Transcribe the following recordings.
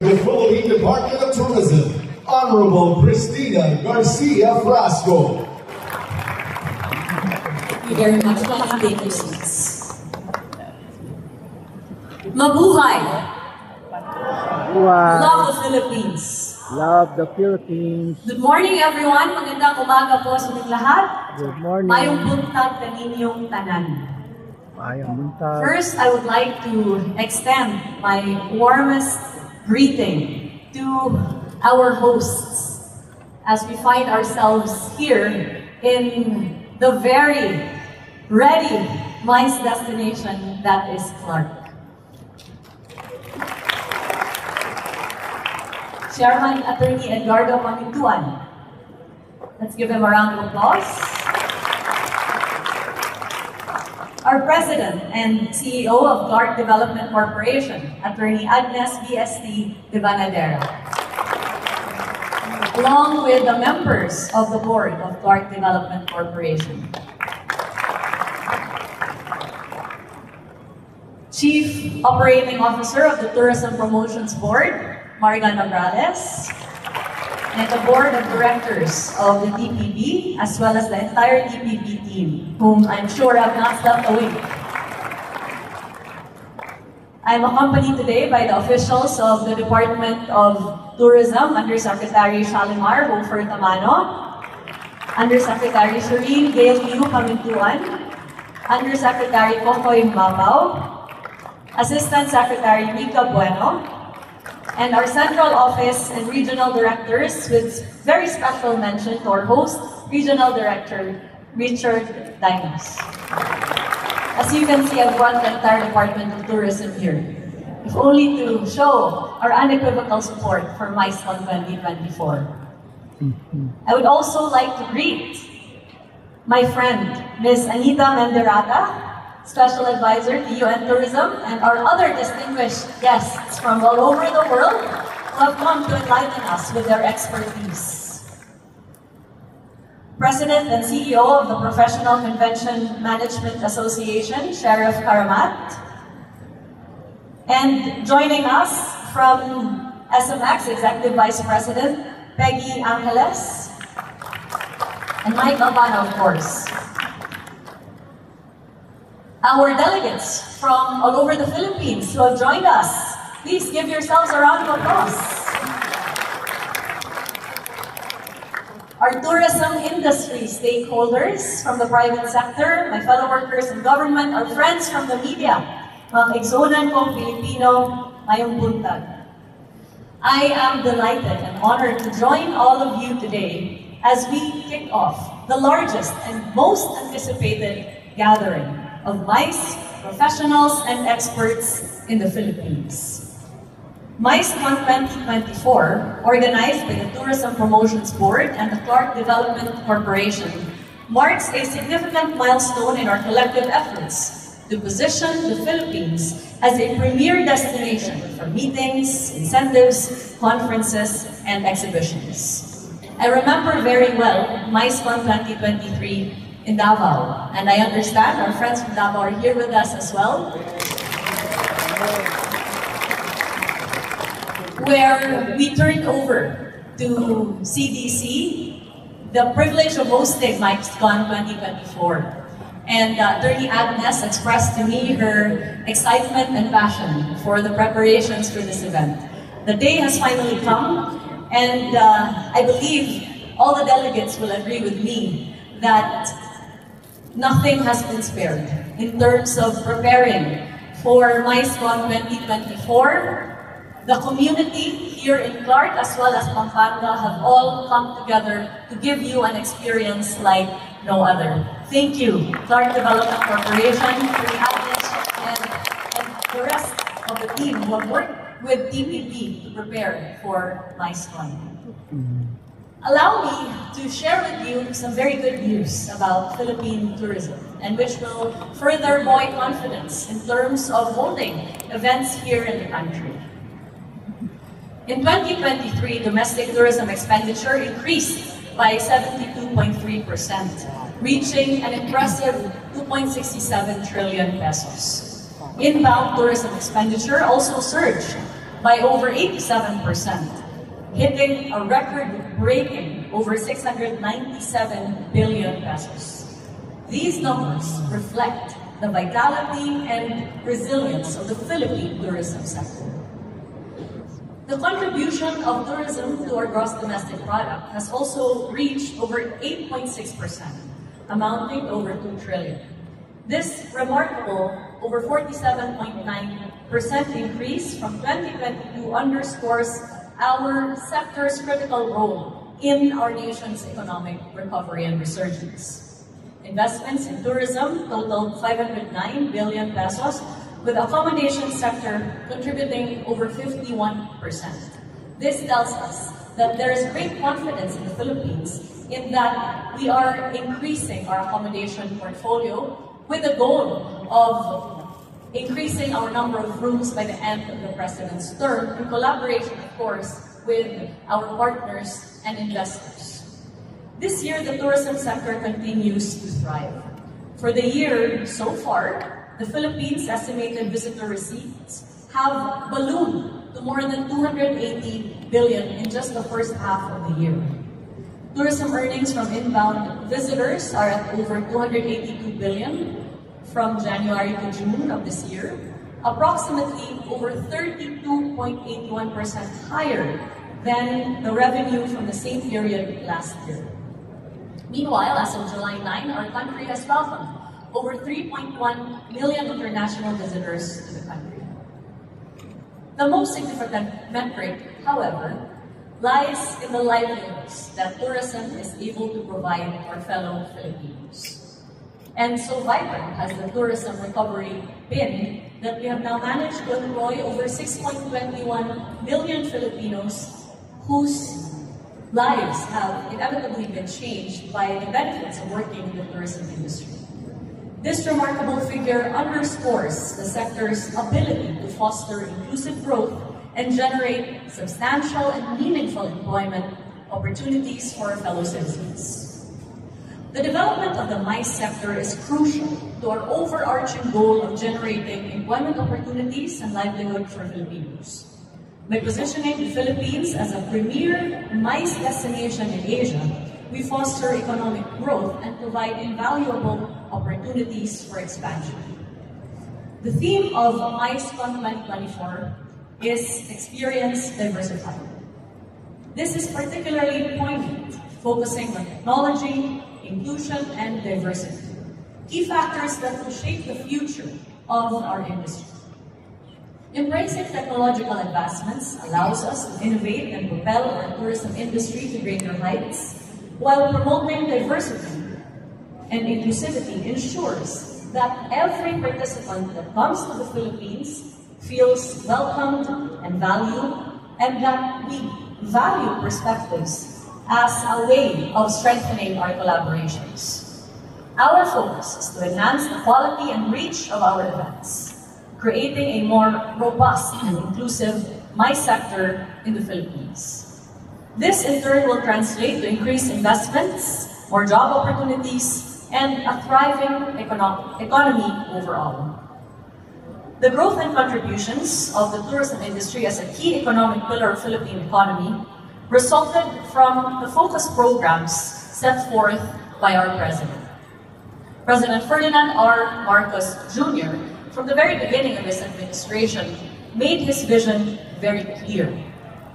The Philippine Department of Tourism, Honorable Cristina Garcia Frasco. Thank you very much. Please take your seats. Mabuhay! Wow. Love the Philippines. Love the Philippines. Good morning everyone. Magandang umaga po sa inyong lahat. Good morning. Mayong buntag kaninyong tanan. Mayong buntag. First, I would like to extend my warmest greeting to our hosts as we find ourselves here in the very ready MICE destination that is Clark. Chairman Attorney Edgardo Mamintuan. Let's give him a round of applause. Our President and CEO of Clark Development Corporation, Attorney Agnes B.S.T. De Banadera. Along with the members of the board of Clark Development Corporation. Chief Operating Officer of the Tourism Promotions Board, Marigan Nograles, and the Board of Directors of the DPB, as well as the entire DPB team, whom I'm sure have not slept a wink. I'm accompanied today by the officials of the Department of Tourism, Undersecretary Shalimar Hofer Tamano, Undersecretary Shireen Gail Liu Kamintuan, Undersecretary Kokoy Mabao, Assistant Secretary Rica Bueno, and our central office and regional directors, with very special mention to our host, Regional Director Richard Dinos. As you can see, I've brought the entire Department of Tourism here, if only to show our unequivocal support for MICECON 2024. I would also like to greet my friend, Ms. Anita Menderata, Special Advisor to UN Tourism, and our other distinguished guests from all over the world who have come to enlighten us with their expertise. President and CEO of the Professional Convention Management Association, Sheriff Karamat, and joining us from SMX, Executive Vice President Peggy Angeles, and Mike Albano, of course. Our delegates from all over the Philippines who have joined us, please give yourselves a round of applause. Our tourism industry stakeholders from the private sector, my fellow workers in government, our friends from the media, mga kaigsunan kong Pilipino, mayong buntag. I am delighted and honored to join all of you today as we kick off the largest and most anticipated gathering of MICE professionals and experts in the Philippines. MICECON 2024, organized by the Tourism Promotions Board and the Clark Development Corporation, marks a significant milestone in our collective efforts to position the Philippines as a premier destination for meetings, incentives, conferences, and exhibitions. I remember very well MICECON 2023 in Davao, and I understand our friends from Davao are here with us as well, where we turned over to CDC the privilege of hosting MICECON 2024. And Attorney Agnes expressed to me her excitement and passion for the preparations for this event. The day has finally come, and I believe all the delegates will agree with me that nothing has been spared in terms of preparing for MICECON 2024. The community here in Clark as well as Pampanga have all come together to give you an experience like no other. Thank you, Clark Development Corporation, Attorney Agnes, and the rest of the team who have worked with DPP to prepare for MICECON. Allow me to share with you some very good news about Philippine tourism, and which will further buoy confidence in terms of holding events here in the country. In 2023, domestic tourism expenditure increased by 72.3%, reaching an impressive 2.67 trillion pesos. Inbound tourism expenditure also surged by over 87%, hitting a record-breaking over 697 billion pesos. These numbers reflect the vitality and resilience of the Philippine tourism sector. The contribution of tourism to our gross domestic product has also reached over 8.6%, amounting to over 2 trillion. This remarkable over 47.9% increase from 2022 underscores our sector's critical role in our nation's economic recovery and resurgence. Investments in tourism totaled 509 billion pesos, with accommodation sector contributing over 51%. This tells us that there is great confidence in the Philippines in that we are increasing our accommodation portfolio with the goal of increasing our number of rooms by the end of the President's term, in collaboration, of course, with our partners and investors. This year, the tourism sector continues to thrive. For the year so far, the Philippines' estimated visitor receipts have ballooned to more than 280 billion in just the first half of the year. Tourism earnings from inbound visitors are at over 282 billion from January to June of this year, approximately over 32.81% higher than the revenue from the same period last year. Meanwhile, as of July 9, our country has welcomed over 3.1 million international visitors to the country. The most significant metric, however, lies in the livelihoods that tourism is able to provide our fellow Filipinos. And so vibrant has the tourism recovery been that we have now managed to employ over 6.21 million Filipinos whose lives have inevitably been changed by the benefits of working in the tourism industry. This remarkable figure underscores the sector's ability to foster inclusive growth and generate substantial and meaningful employment opportunities for our fellow citizens. The development of the MICE sector is crucial to our overarching goal of generating employment opportunities and livelihood for Filipinos. By positioning the Philippines as a premier MICE destination in Asia, we foster economic growth and provide invaluable opportunities for expansion. The theme of MICECon 2024 is Experience Diversified. This is particularly poignant, focusing on technology, inclusion, and diversity, key factors that will shape the future of our industry. Embracing technological advancements allows us to innovate and propel our tourism industry to greater heights, while promoting diversity and inclusivity ensures that every participant that comes to the Philippines feels welcomed and valued, and that we value perspectives as a way of strengthening our collaborations. Our focus is to enhance the quality and reach of our events, creating a more robust and inclusive MICE sector in the Philippines. This in turn will translate to increased investments, more job opportunities, and a thriving economy overall. The growth and contributions of the tourism industry as a key economic pillar of Philippine economy resulted from the focus programs set forth by our President. President Ferdinand R. Marcos Jr., from the very beginning of his administration, made his vision very clear.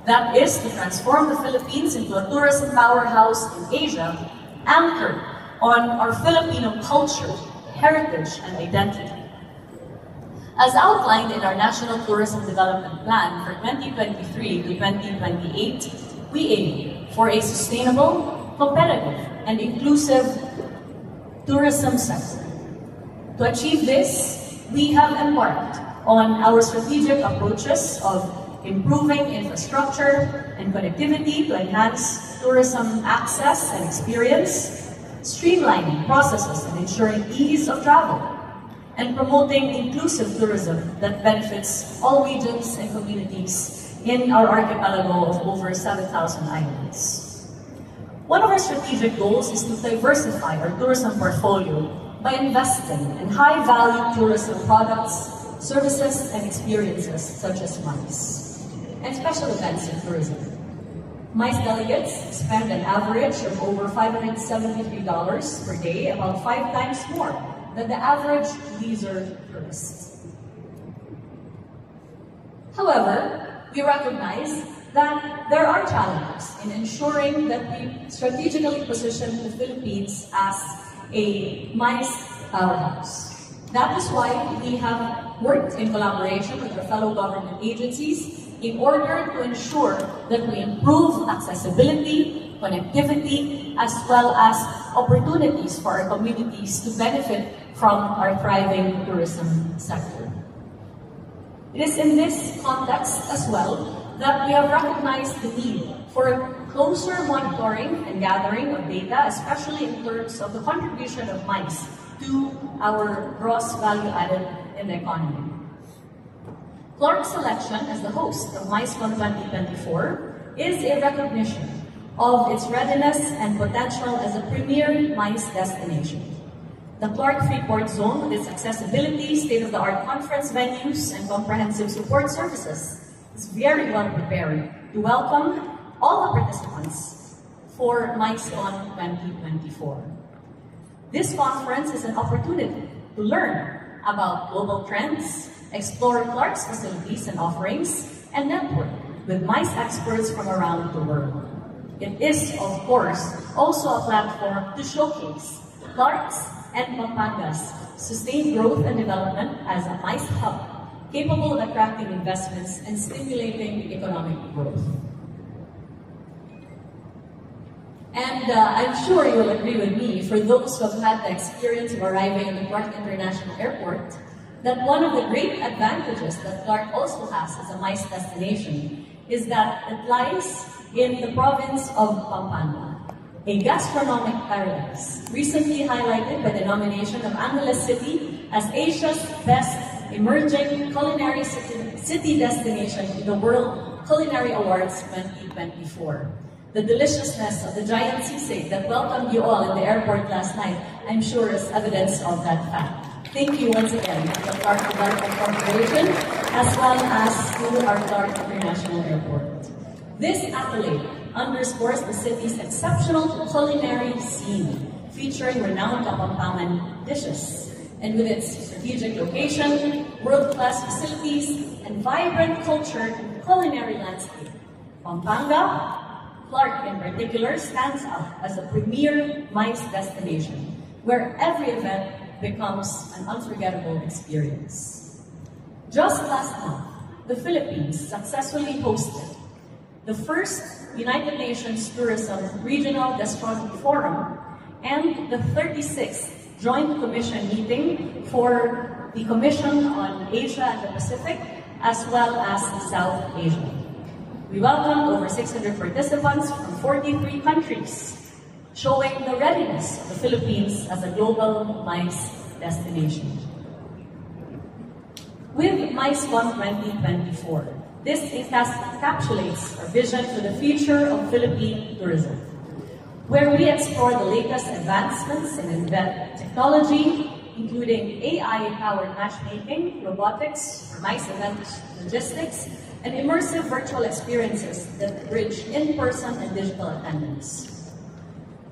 That is to transform the Philippines into a tourism powerhouse in Asia, anchored on our Filipino culture, heritage, and identity. As outlined in our National Tourism Development Plan for 2023 to 2028, we aim for a sustainable, competitive, and inclusive tourism sector. To achieve this, we have embarked on our strategic approaches of improving infrastructure and connectivity to enhance tourism access and experience, streamlining processes and ensuring ease of travel, and promoting inclusive tourism that benefits all regions and communities in our archipelago of over 7,000 islands. One of our strategic goals is to diversify our tourism portfolio by investing in high-value tourism products, services, and experiences such as MICE. and special events in tourism. MICE delegates spend an average of over $573 per day, about 5 times more than the average leisure tourist. However, we recognize that there are challenges in ensuring that we strategically position the Philippines as a MICE powerhouse. That is why we have worked in collaboration with our fellow government agencies in order to ensure that we improve accessibility, connectivity, as well as opportunities for our communities to benefit from our thriving tourism sector. It is in this context as well that we have recognized the need for closer monitoring and gathering of data, especially in terms of the contribution of MICE to our gross value added in the economy. Clark's selection as the host of MICECon 2024 is a recognition of its readiness and potential as a premier MICE destination. The Clark Freeport Zone, with its accessibility, state-of-the-art conference venues, and comprehensive support services, is very well prepared to welcome all the participants for MICECon 2024. This conference is an opportunity to learn about global trends, explore Clark's facilities and offerings, and network with MICE experts from around the world. It is, of course, also a platform to showcase Clark's and Pampanga's sustained growth and development as a MICE hub, capable of attracting investments and stimulating economic growth. And I'm sure you will agree with me, for those who have had the experience of arriving at the Clark International Airport, that one of the great advantages that Clark also has as a MICE destination is that it lies in the province of Pampanga, a gastronomic paradise, recently highlighted by the nomination of Angeles City as Asia's best emerging culinary city destination in the World Culinary Awards 2024. The deliciousness of the giant sisig that welcomed you all in the airport last night, I'm sure, is evidence of that fact. Thank you once again to the Clark Development Corporation, as well as to our Clark International Airport. This accolade underscores the city's exceptional culinary scene, featuring renowned Kapampangan dishes. And with its strategic location, world-class facilities, and vibrant culture and culinary landscape, Pampanga, Clark in particular, stands out as a premier MICE destination, where every event becomes an unforgettable experience. Just last month, the Philippines successfully hosted the first United Nations Tourism Regional Gastronomy Forum and the 36th Joint Commission meeting for the Commission on Asia and the Pacific, as well as South Asia. We welcomed over 600 participants from 43 countries, showing the readiness of the Philippines as a global MICE destination. With MICECon 2024, this encapsulates our vision for the future of Philippine tourism, where we explore the latest advancements in event technology, including AI-powered matchmaking, robotics for MICE event logistics, and immersive virtual experiences that bridge in-person and digital attendance.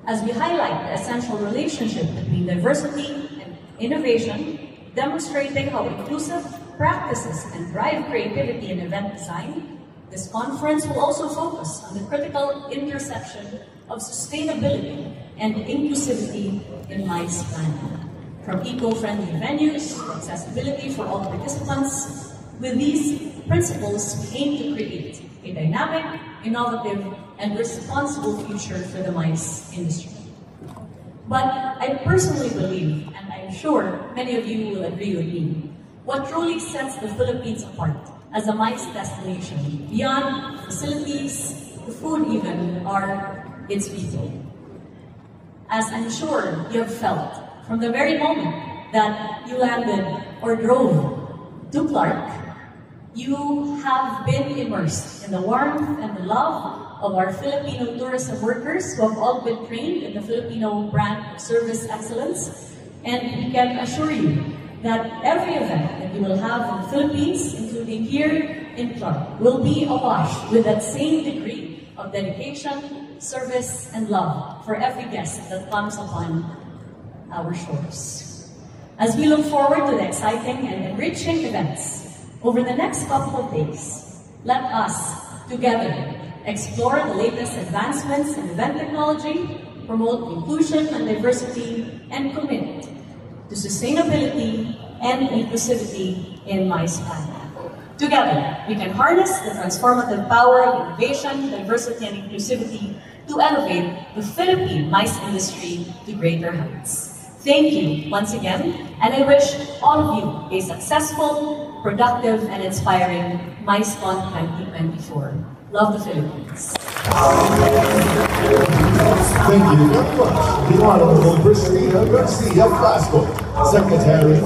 As we highlight the essential relationship between diversity and innovation, demonstrating how inclusive practices can drive creativity in event design, this conference will also focus on the critical intersection of sustainability and inclusivity in MICE planning. From eco-friendly venues to accessibility for all participants, with these principles, we aim to create a dynamic, innovative, and responsible future for the MICE industry. But I personally believe, and I'm sure many of you will agree with me, what truly sets the Philippines apart as a MICE destination, beyond facilities, the food even, are its people. As I'm sure you have felt from the very moment that you landed or drove to Clark, you have been immersed in the warmth and the love of our Filipino tourism workers who have all been trained in the Filipino brand of service excellence. And we can assure you that every event that you will have in the Philippines, including here in Clark will be awash with that same degree of dedication, service, and love for every guest that comes upon our shores. As we look forward to the exciting and enriching events over the next couple of days, let us together explore the latest advancements in event technology, promote inclusion and diversity, and commit to sustainability and inclusivity in MICE-PAN. Together, we can harness the transformative power of innovation, diversity, and inclusivity to elevate the Philippine MICE industry to greater heights. Thank you once again, and I wish all of you a successful, productive, and inspiring MICE-PAN 2024. Love the Philippines. Thank you very much, the Honorable Cristina Garcia Frasco, Secretary of